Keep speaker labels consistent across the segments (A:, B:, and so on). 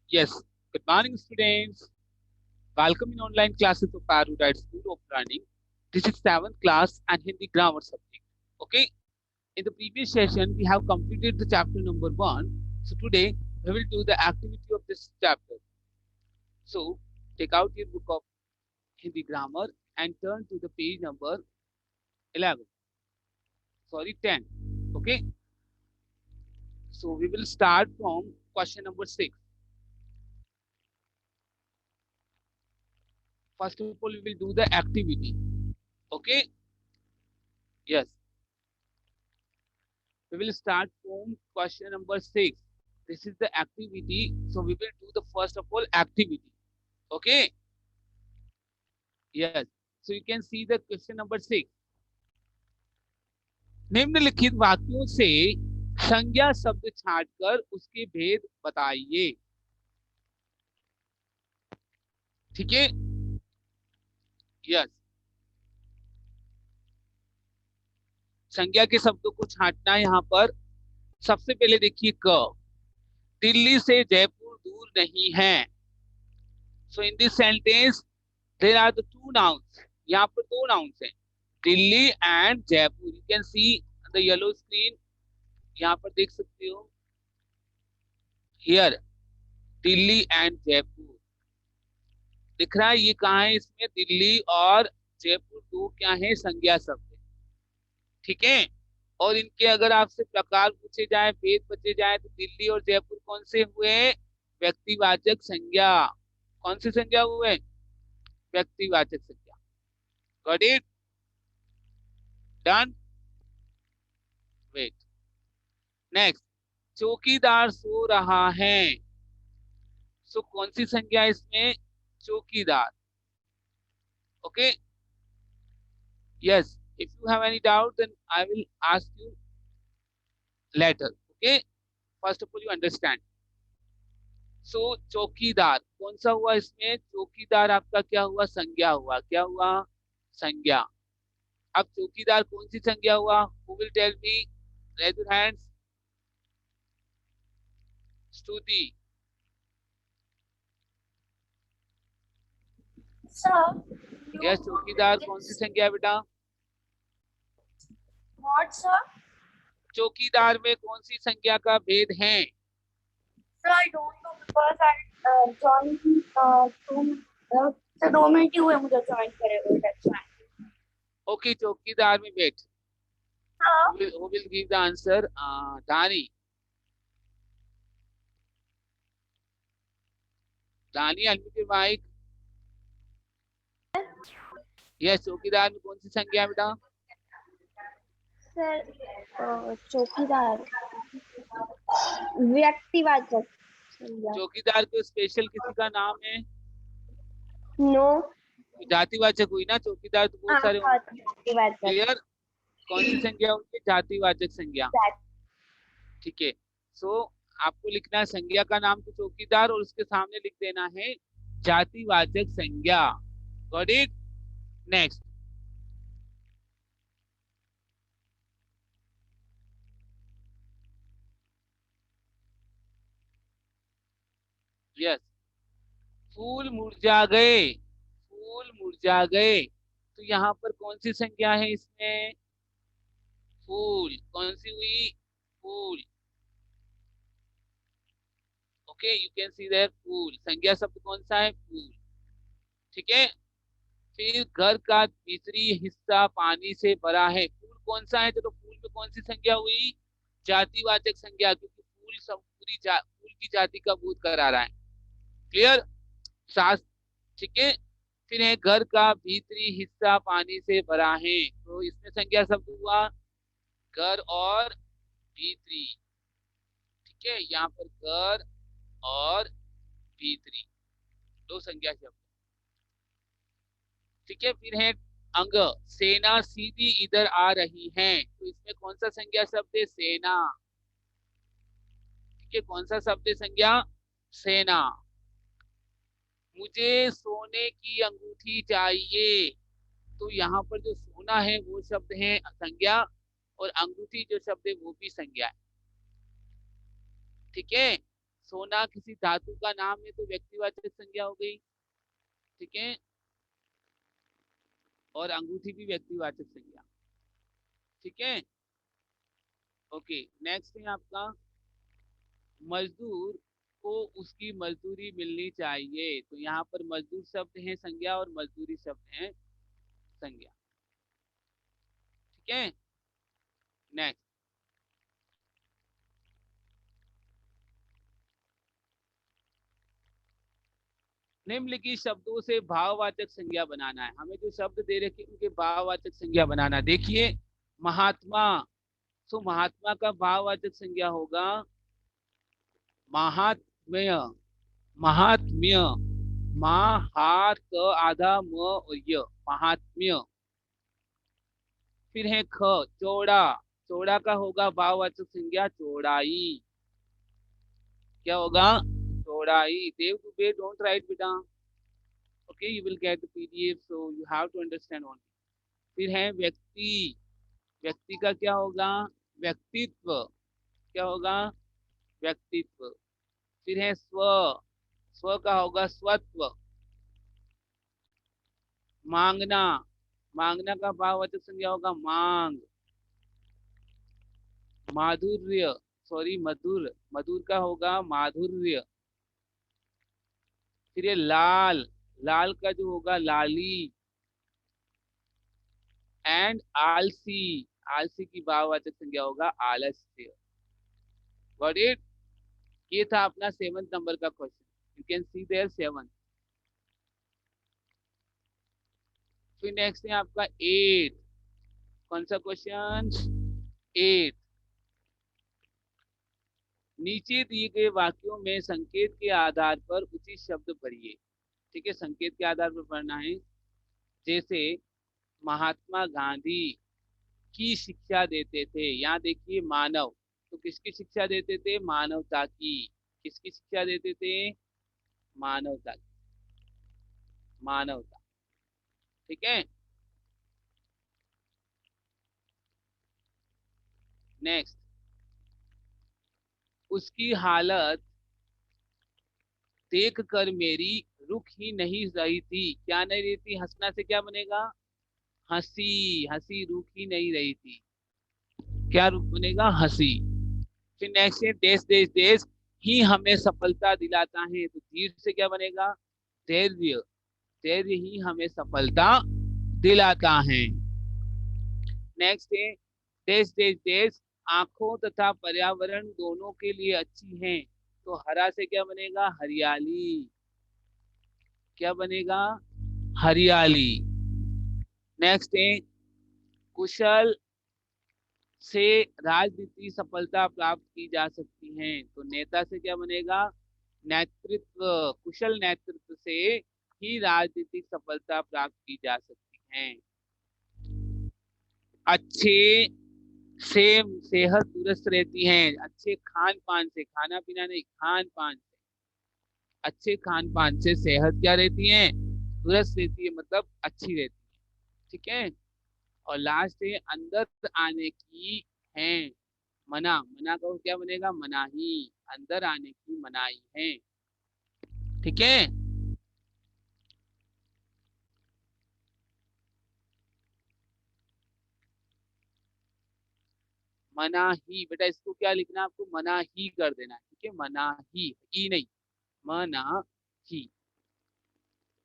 A: Yes. Good morning, students. Welcome in online classes of Parudite School of Learning. This is 7th class and Hindi grammar subject. Okay. In the previous session, we have completed the chapter number 1. So today, we will do the activity of this chapter. So take out your book of Hindi grammar and turn to the page number 11. Sorry, 10. Okay. So we will start from question number 6. First of all, we will do the activity. Okay. Yes. We will start from question number 6. This is the activity. So we will do the first of all activity. Okay. Yes. So you can see the question number 6. निम्नलिखित वाक्यों से संज्ञा शब्द छांटकर उसके भेद बताइए. ठीक है. यस. संज्ञा के शब्दों को छांटना है यहाँ पर. सबसे पहले देखिए क. दिल्ली से जयपुर दूर नहीं है. So in this sentence there are the two nouns. यहाँ पर दो नाउन्स हैं. Delhi and Jaipur. You can see the yellow screen. यहाँ पर देख सकते हो. हियर दिल्ली एंड जयपुर दिख रहा है. ये कहाँ है इसमें. दिल्ली और जयपुर दो क्या है संज्ञा शब्द. ठीक है. और इनके अगर आपसे प्रकार पूछे जाए, भेद पूछे जाए, तो दिल्ली और जयपुर कौन से हुए. व्यक्तिवाचक संज्ञा. कौन सी संज्ञा हुए. व्यक्तिवाचक संज्ञा. Got it. Done. Wait. Next. चौकीदार सो रहा है. सो कौन सी संज्ञा है इसमें. चौकीदार. Okay. Yes. if you have any doubt then I will ask you later. Okay. First of all you understand. So चौकीदार कौन सा हुआ इसमें. चौकीदार आपका क्या हुआ. संज्ञा हुआ. क्या हुआ. संज्ञा. अब चौकीदार कौन सी संज्ञा हुआ. who will tell me. raise your hands. स्तुति.
B: Sir,
A: yes. चौकीदार कौन सी संज्ञा है बेटा.
B: what, sir?
A: चौकीदार में कौन सी संज्ञा का भेद है.
B: Sir, I don't know because I joined sir 2 minute ही हुए मुझे ज्वाइन करे हुए. That's why.
A: ओके. चौकीदार में वेट.
B: हाँ.
A: who will give the answer. Dani. Dani, unmute your mic. Yes. चौकीदार में कौन सी संज्ञा है बेटा.
B: सर चौकीदार व्यक्तिवाचक.
A: चौकीदार को स्पेशल किसी का नाम है.
B: नो.
A: जातिवाचक हुई ना. चौकीदार तो बहुत सारे.
B: व्यक्तिवाचक.
A: क्लियर. कौन सी संज्ञा होगी. जातिवाचक संज्ञा. ठीक है. सो आपको लिखना है संज्ञा का नाम तो चौकीदार और उसके सामने लिख देना है जातिवाचक संज्ञा. Got it. नेक्स्ट. यस. फूल मुरझा गए. फूल मुरझा गए. तो यहाँ पर कौन सी संज्ञा है इसमें. फूल. कौन सी हुई. फूल. Okay. You can see there फूल. संज्ञा शब्द कौन सा है. फूल. ठीक है. फिर घर का भीतरी हिस्सा पानी से भरा है. फूल कौन सा है. चलो फूल में कौन सी संज्ञा हुई. जातिवाचक संज्ञा. क्योंकि फूल सब फूल की जाति का बोध करा रहा है. क्लियर. सास. ठीक है. फिर है घर का भीतरी हिस्सा पानी से भरा है. तो इसमें संज्ञा शब्द हुआ घर और भीतरी. ठीक है. यहाँ पर घर और भीतरी दो संज्ञा शब्द. ठीक है. फिर है अंग. सेना सीधी इधर आ रही है. तो इसमें कौन सा संज्ञा शब्द है. सेना. ठीक है. कौन सा शब्द है संज्ञा. सेना. मुझे सोने की अंगूठी चाहिए. तो यहाँ पर जो सोना है वो शब्द है संज्ञा और अंगूठी जो शब्द है वो भी संज्ञा है. ठीक है. सोना किसी धातु का नाम है तो व्यक्तिवाचक संज्ञा हो गई, ठीक है। और अंगूठी भी व्यक्तिवाचक संज्ञा, ठीक है। ओके, नेक्स्ट है आपका मजदूर को उसकी मजदूरी मिलनी चाहिए। तो यहाँ पर मजदूर शब्द है संज्ञा और मजदूरी शब्द है संज्ञा, ठीक है। नेक्स्ट, निम्नलिखित शब्दों से भाववाचक संज्ञा बनाना है। हमें जो शब्द दे रखे उनके भाववाचक संज्ञा बनाना। देखिए महात्मा, तो महात्मा का भाववाचक संज्ञा होगा महात्म्य, महात्म्य, महात आधा म और य, महात्म्य। फिर है ख, चौड़ा, चौड़ा का होगा भाववाचक संज्ञा चौड़ाई। क्या होगा? चौड़ाई। देव दुबे डोंट राइट बेटा, okay you will get the PDF, so you have to understand only. फिर है व्यक्ति, व्यक्ति का क्या होगा? व्यक्तित्व। क्या होगा? व्यक्तित्व। फिर है स्व, स्व का होगा स्वत्व। मांगना, मांगना का भाववाचक संज्ञा होगा मांग। माधुर्य, सॉरी मधुर, मधुर का होगा माधुर्य। फिर ये लाल, लाल का जो होगा लाली। एंड आलसी, आलसी की भाववाचक संज्ञा होगा आलस्य। Got it? ये था अपना 7th नंबर का question. You can see there 7। फिर नेक्स्ट है आपका 8। कौन सा क्वेश्चन? 8। नीचे दिए गए वाक्यों में संकेत के आधार पर उचित शब्द भरिए। ठीक है, संकेत के आधार पर पढ़ना है। जैसे महात्मा गांधी की शिक्षा देते थे, यहाँ देखिए मानव, तो किसकी शिक्षा देते थे? मानवता की। किसकी शिक्षा देते थे? मानवता की, मानवता, ठीक है। नेक्स्ट, उसकी हालत देख कर मेरी रुक ही नहीं रही थी। क्या नहीं रही थी? हंसना से क्या बनेगा? हंसी, हंसी रुक ही नहीं रही थी। क्या रुक बनेगा? हंसी। फिर नेक्स्ट है देश देश देश ही हमें सफलता दिलाता है, तो धीर से क्या बनेगा? धैर्य, धैर्य ही हमें सफलता दिलाता है। नेक्स्ट है देश देश देश आंखों तथा पर्यावरण दोनों के लिए अच्छी है, तो हरा से क्या बनेगा? हरियाली। क्या बनेगा? हरियाली। नेक्स्ट है कुशल से राजनीति सफलता प्राप्त की जा सकती है, तो नेता से क्या बनेगा? नेतृत्व, कुशल नेतृत्व से ही राजनीतिक सफलता प्राप्त की जा सकती है। अच्छे से सेहत दुरुस्त रहती है, अच्छे खान पान से, खाना पीना नहीं, खान पान से, अच्छे खान पान से सेहत क्या रहती है? दुरुस्त रहती है, मतलब अच्छी रहती है, ठीक है। और लास्ट है अंदर आने की है मना, मना का क्या बनेगा? मनाही, अंदर आने की मनाही है, ठीक है। मनाही, बेटा इसको क्या लिखना है आपको? मनाही कर देना है, ठीक है। मनाही, ई नहीं, मनाही,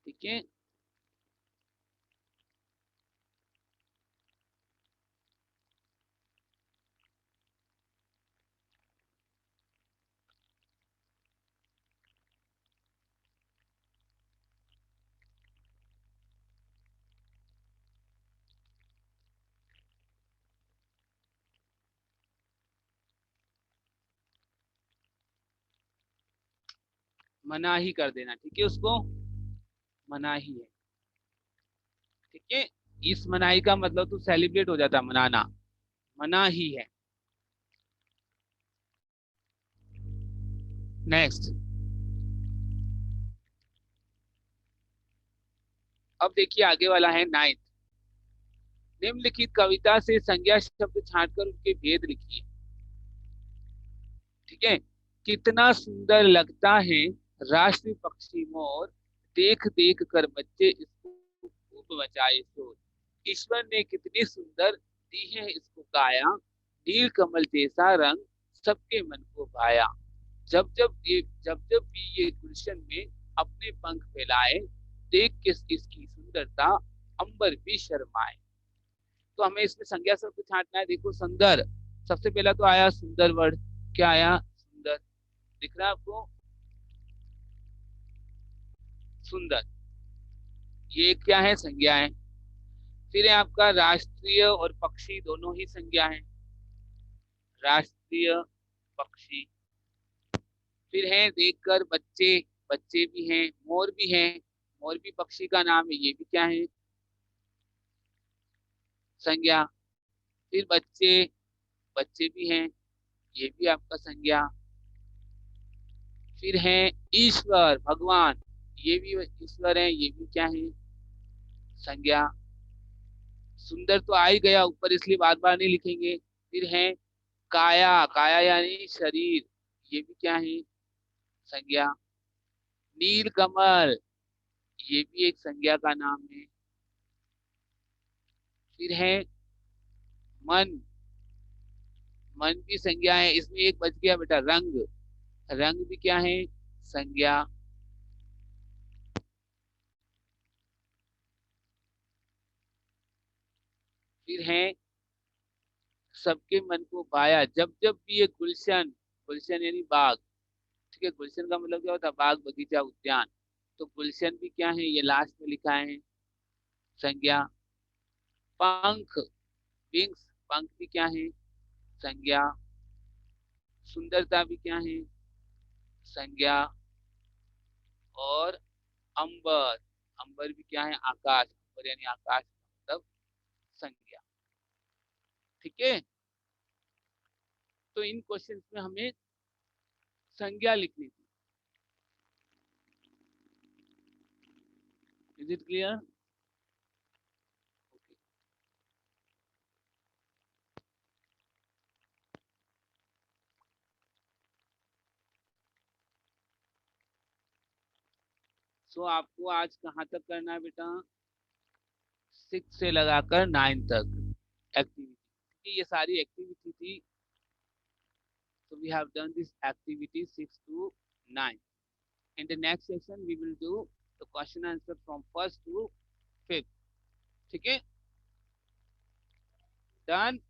A: ठीक है। मनाही कर देना, ठीक है, उसको मनाही है, ठीक है। इस मनाही का मतलब तो सेलिब्रेट हो जाता, मनाना, मनाही है। नेक्स्ट, अब देखिए आगे वाला है 9th। निम्नलिखित कविता से संज्ञा शब्द छांटकर उनके भेद लिखिए, ठीक है। कितना सुंदर लगता है राष्ट्रीय पक्षी मोर, देख देख कर बच्चे इसको खूब मचाए शोर। ईश्वर ने कितनी सुंदर दी है इसको काया, नील कमल जैसा रंग सबके मन को भाया। जब जब भी ये गुलशन में अपने पंख फैलाए, देख के इसकी सुंदरता अंबर भी शर्माए। तो हमें इसमें संज्ञा शब्द छांटना है। देखो सुंदर, सबसे पहला तो आया सुंदर वर्ड। क्या आया? सुंदर। दिख रहा है आपको? सुंदर, ये क्या है? संज्ञा है। फिर है आपका राष्ट्रीय और पक्षी, दोनों ही संज्ञा है। राष्ट्रीय पक्षी। फिर है देखकर बच्चे, बच्चे भी हैं, मोर भी है, मोर भी पक्षी का नाम है, ये भी क्या है? संज्ञा। फिर बच्चे, बच्चे भी हैं, ये भी आपका संज्ञा। फिर है ईश्वर, भगवान, ये भी ईश्वर है, ये भी क्या है? संज्ञा। सुंदर तो आ ही गया ऊपर, इसलिए बार बार नहीं लिखेंगे। फिर है काया, काया यानी शरीर, ये भी क्या है? संज्ञा। नील कमल, ये भी एक संज्ञा का नाम है। फिर है मन, मन भी संज्ञा है। इसमें एक बच गया बेटा, रंग, रंग भी क्या है? संज्ञा। फिर है सबके मन को भाया। जब जब भी ये गुलशन, गुलशन यानी बाग, ठीक है, गुलशन का मतलब क्या होता है? बाग, बगीचा, उद्यान। तो गुलशन भी क्या है? ये लास्ट में लिखा है, संज्ञा। पंख, विंग्स, पंख भी क्या है? संज्ञा। सुंदरता भी क्या है? संज्ञा। और अंबर, अंबर भी क्या है? आकाश, अंबर यानी आकाश का मतलब संज्ञा। ठीक है, तो इन क्वेश्चंस में हमें संज्ञा लिखनी थी। Is it clear? सो आपको आज कहाँ तक करना है बेटा? 6 से लगाकर 9 तक एक्टिविटी। ये सारी एक्टिविटी थी। So we have done this activity 6 to 9. In the next session, we will do the question answer from first to fifth. ठीक है? Done.